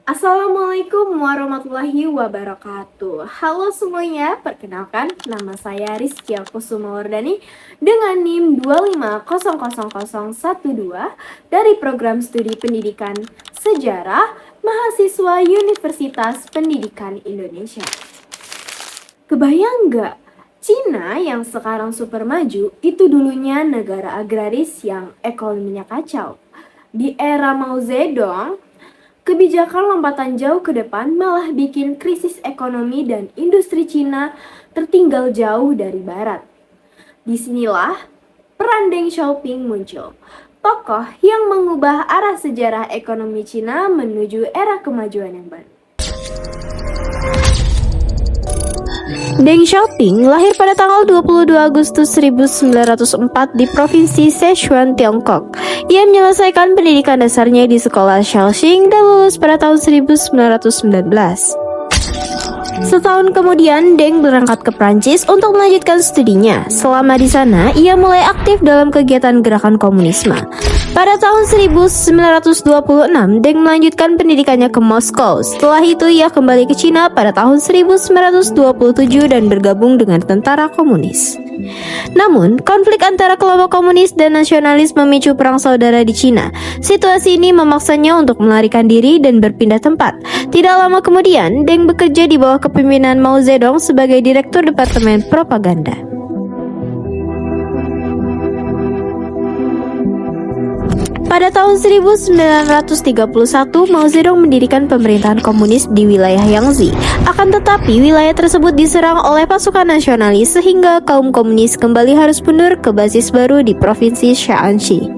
Assalamualaikum warahmatullahi wabarakatuh. Halo semuanya, perkenalkan nama saya Rizkia Kusumawardani dengan NIM 2500012 dari Program Studi Pendidikan Sejarah Mahasiswa Universitas Pendidikan Indonesia. Kebayang nggak? Cina yang sekarang super maju itu dulunya negara agraris yang ekonominya kacau. Di era Mao Zedong, kebijakan lompatan jauh ke depan malah bikin krisis ekonomi dan industri Cina tertinggal jauh dari barat. Disinilah peran Deng Xiaoping muncul, tokoh yang mengubah arah sejarah ekonomi Cina menuju era kemajuan yang baru. Deng Xiaoping lahir pada tanggal 22 Agustus 1904 di Provinsi Sichuan, Tiongkok. Ia menyelesaikan pendidikan dasarnya di sekolah Shaoxing dan lulus pada tahun 1919. Setahun kemudian, Deng berangkat ke Prancis untuk melanjutkan studinya. Selama di sana, ia mulai aktif dalam kegiatan gerakan komunisme. Pada tahun 1926, Deng melanjutkan pendidikannya ke Moskow. Setelah itu, ia kembali ke Cina pada tahun 1927 dan bergabung dengan tentara komunis. Namun, konflik antara kelompok komunis dan nasionalis memicu perang saudara di Cina. Situasi ini memaksanya untuk melarikan diri dan berpindah tempat. Tidak lama kemudian, Deng bekerja di bawah kepemimpinan Mao Zedong sebagai Direktur Departemen Propaganda. Pada tahun 1931, Mao Zedong mendirikan pemerintahan komunis di wilayah Yangtze. Akan tetapi, wilayah tersebut diserang oleh pasukan nasionalis sehingga kaum komunis kembali harus mundur ke basis baru di Provinsi Shaanxi.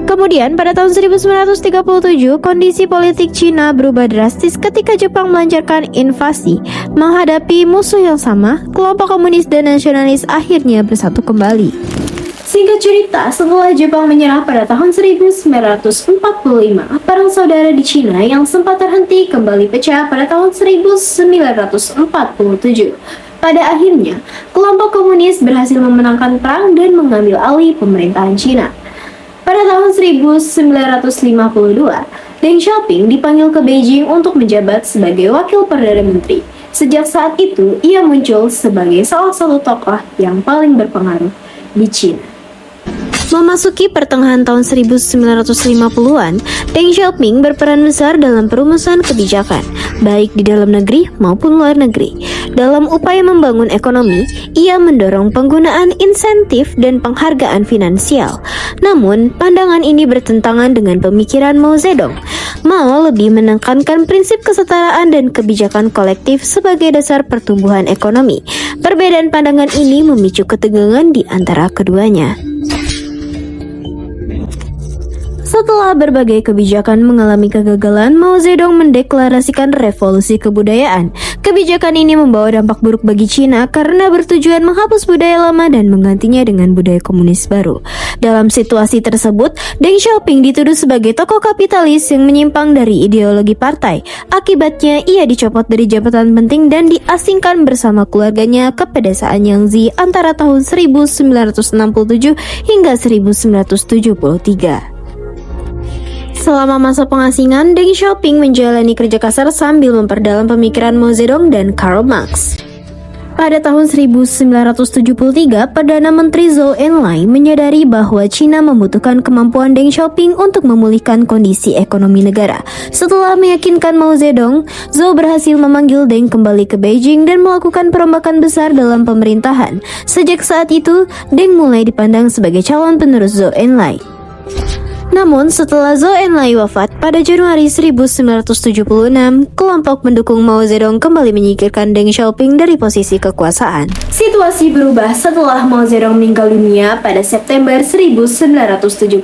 Kemudian, pada tahun 1937, kondisi politik Cina berubah drastis ketika Jepang melancarkan invasi. Menghadapi musuh yang sama, kelompok komunis dan nasionalis akhirnya bersatu kembali. Singkat cerita, setelah Jepang menyerah pada tahun 1945, perang saudara di Cina yang sempat terhenti kembali pecah pada tahun 1947. Pada akhirnya, kelompok komunis berhasil memenangkan perang dan mengambil alih pemerintahan Cina. Pada tahun 1952, Deng Xiaoping dipanggil ke Beijing untuk menjabat sebagai Wakil Perdana Menteri. Sejak saat itu, ia muncul sebagai salah satu tokoh yang paling berpengaruh di Cina. Memasuki pertengahan tahun 1950-an, Deng Xiaoping berperan besar dalam perumusan kebijakan, baik di dalam negeri maupun luar negeri. Dalam upaya membangun ekonomi, ia mendorong penggunaan insentif dan penghargaan finansial. Namun, pandangan ini bertentangan dengan pemikiran Mao Zedong. Mao lebih menekankan prinsip kesetaraan dan kebijakan kolektif sebagai dasar pertumbuhan ekonomi. Perbedaan pandangan ini memicu ketegangan di antara keduanya. Setelah berbagai kebijakan mengalami kegagalan, Mao Zedong mendeklarasikan revolusi kebudayaan. Kebijakan ini membawa dampak buruk bagi Cina karena bertujuan menghapus budaya lama dan menggantinya dengan budaya komunis baru. Dalam situasi tersebut, Deng Xiaoping dituduh sebagai tokoh kapitalis yang menyimpang dari ideologi partai. Akibatnya, ia dicopot dari jabatan penting dan diasingkan bersama keluarganya ke pedesaan Yangtze antara tahun 1967 hingga 1973. Selama masa pengasingan, Deng Xiaoping menjalani kerja kasar sambil memperdalam pemikiran Mao Zedong dan Karl Marx. Pada tahun 1973, Perdana Menteri Zhou Enlai menyadari bahwa Cina membutuhkan kemampuan Deng Xiaoping untuk memulihkan kondisi ekonomi negara. Setelah meyakinkan Mao Zedong, Zhou berhasil memanggil Deng kembali ke Beijing dan melakukan perombakan besar dalam pemerintahan. Sejak saat itu, Deng mulai dipandang sebagai calon penerus Zhou Enlai. Namun, setelah Zhou Enlai wafat pada Januari 1976, kelompok pendukung Mao Zedong kembali menyingkirkan Deng Xiaoping dari posisi kekuasaan. Situasi berubah setelah Mao Zedong meninggal dunia pada September 1976.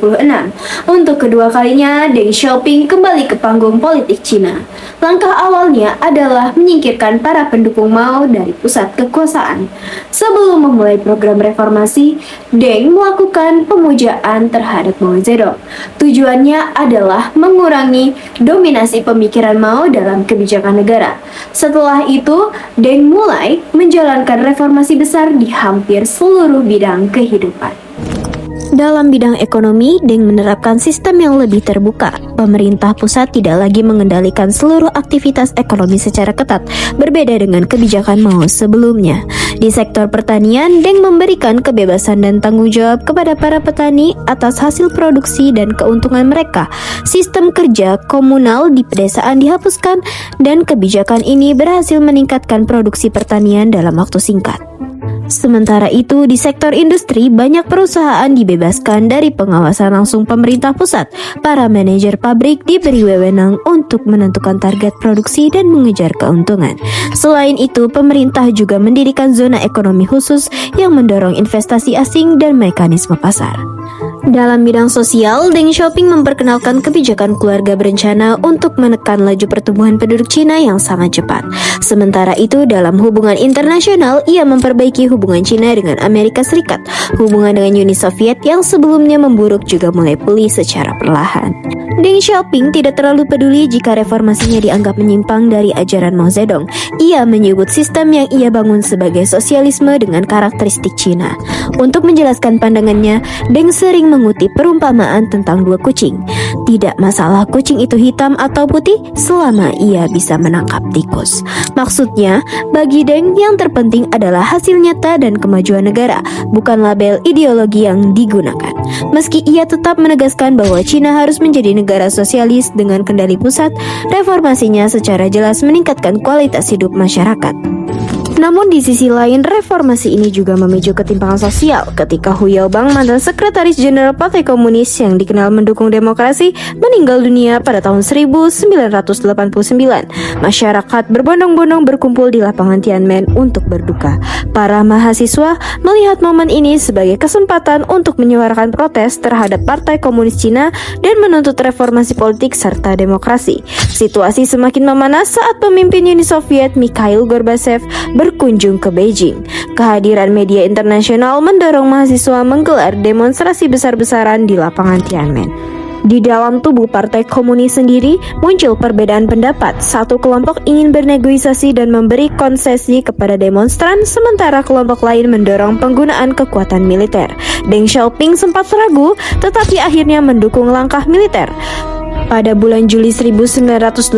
Untuk kedua kalinya, Deng Xiaoping kembali ke panggung politik Cina. Langkah awalnya adalah menyingkirkan para pendukung Mao dari pusat kekuasaan. Sebelum memulai program reformasi, Deng melakukan pemujaan terhadap Mao Zedong. Tujuannya adalah mengurangi dominasi pemikiran Mao dalam kebijakan negara. Setelah itu, Deng mulai menjalankan reformasi besar di hampir seluruh bidang kehidupan. Dalam bidang ekonomi, Deng menerapkan sistem yang lebih terbuka. Pemerintah pusat tidak lagi mengendalikan seluruh aktivitas ekonomi secara ketat, berbeda dengan kebijakan Mao sebelumnya. Di sektor pertanian, Deng memberikan kebebasan dan tanggung jawab kepada para petani atas hasil produksi dan keuntungan mereka. Sistem kerja komunal di pedesaan dihapuskan, dan kebijakan ini berhasil meningkatkan produksi pertanian dalam waktu singkat. Sementara itu, di sektor industri, banyak perusahaan dibebaskan dari pengawasan langsung pemerintah pusat. Para manajer pabrik diberi wewenang untuk menentukan target produksi dan mengejar keuntungan. Selain itu, pemerintah juga mendirikan zona ekonomi khusus yang mendorong investasi asing dan mekanisme pasar. Dalam bidang sosial, Deng Xiaoping memperkenalkan kebijakan keluarga berencana untuk menekan laju pertumbuhan penduduk Cina yang sangat cepat. Sementara itu, dalam hubungan internasional, ia memperbaiki hubungan Cina dengan Amerika Serikat. Hubungan dengan Uni Soviet yang sebelumnya memburuk juga mulai pulih secara perlahan. Deng Xiaoping tidak terlalu peduli jika reformasinya dianggap menyimpang dari ajaran Mao Zedong. Ia menyebut sistem yang ia bangun sebagai sosialisme dengan karakteristik Cina. Untuk menjelaskan pandangannya, Deng sering mengutip perumpamaan tentang dua kucing. Tidak masalah kucing itu hitam atau putih selama ia bisa menangkap tikus. Maksudnya, bagi Deng yang terpenting adalah hasil nyata dan kemajuan negara, bukan label ideologi yang digunakan. Meski ia tetap menegaskan bahwa Cina harus menjadi negara sosialis dengan kendali pusat, reformasinya secara jelas meningkatkan kualitas hidup masyarakat. Namun di sisi lain, reformasi ini juga memicu ketimpangan sosial ketika Hu Yaobang, mantan sekretaris jenderal Partai Komunis yang dikenal mendukung demokrasi, meninggal dunia pada tahun 1989. Masyarakat berbondong-bondong berkumpul di lapangan Tiananmen untuk berduka. Para mahasiswa melihat momen ini sebagai kesempatan untuk menyuarakan protes terhadap Partai Komunis Cina dan menuntut reformasi politik serta demokrasi. Situasi semakin memanas saat pemimpin Uni Soviet Mikhail Gorbachev berkunjung ke Beijing. Kehadiran media internasional mendorong mahasiswa menggelar demonstrasi besar-besaran di lapangan Tiananmen. Di dalam tubuh Partai Komunis sendiri muncul perbedaan pendapat. Satu kelompok ingin bernegosiasi dan memberi konsesi kepada demonstran, sementara kelompok lain mendorong penggunaan kekuatan militer. Deng Xiaoping sempat ragu, tetapi akhirnya mendukung langkah militer. Pada bulan Juli 1989,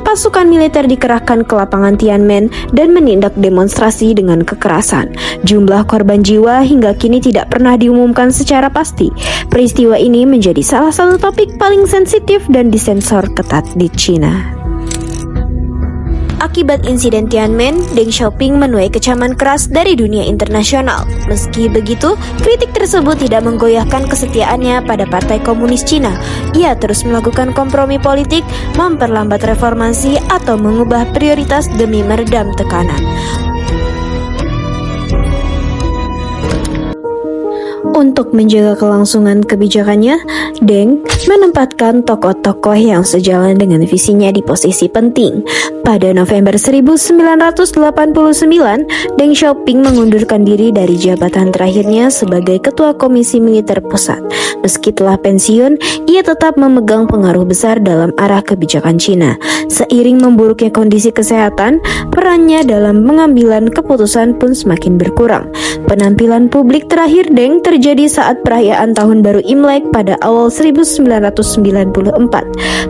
pasukan militer dikerahkan ke lapangan Tiananmen dan menindak demonstrasi dengan kekerasan. Jumlah korban jiwa hingga kini tidak pernah diumumkan secara pasti. Peristiwa ini menjadi salah satu topik paling sensitif dan disensor ketat di Cina. Akibat insiden Tiananmen, Deng Xiaoping menuai kecaman keras dari dunia internasional. Meski begitu, kritik tersebut tidak menggoyahkan kesetiaannya pada Partai Komunis Cina. Ia terus melakukan kompromi politik, memperlambat reformasi, atau mengubah prioritas demi meredam tekanan. Untuk menjaga kelangsungan kebijakannya, Deng menempatkan tokoh-tokoh yang sejalan dengan visinya di posisi penting. Pada November 1989, Deng Xiaoping mengundurkan diri dari jabatan terakhirnya sebagai Ketua Komisi Militer Pusat. Meski telah pensiun, ia tetap memegang pengaruh besar dalam arah kebijakan Cina. Seiring memburuknya kondisi kesehatan, perannya dalam pengambilan keputusan pun semakin berkurang. Penampilan publik terakhir Deng terjadi saat perayaan Tahun Baru Imlek pada awal 1994.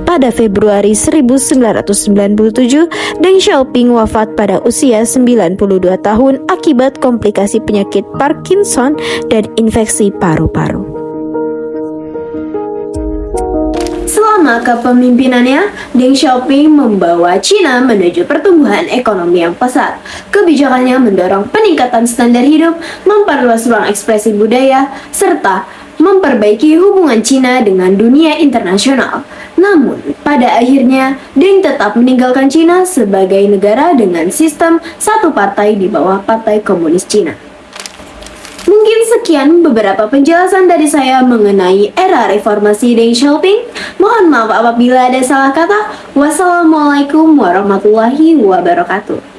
Pada Februari 1997, Deng Xiaoping wafat pada usia 92 tahun akibat komplikasi penyakit Parkinson dan infeksi paru-paru. Selama kepemimpinannya, Deng Xiaoping membawa Cina menuju pertumbuhan ekonomi yang pesat. Kebijakannya mendorong peningkatan standar hidup, memperluas ruang ekspresi budaya, serta memperbaiki hubungan Cina dengan dunia internasional. Namun, pada akhirnya, Deng tetap meninggalkan Cina sebagai negara dengan sistem satu partai di bawah Partai Komunis Cina. Mungkin sekian beberapa penjelasan dari saya mengenai era reformasi Deng Xiaoping. Mohon maaf apabila ada salah kata. Wassalamualaikum warahmatullahi wabarakatuh.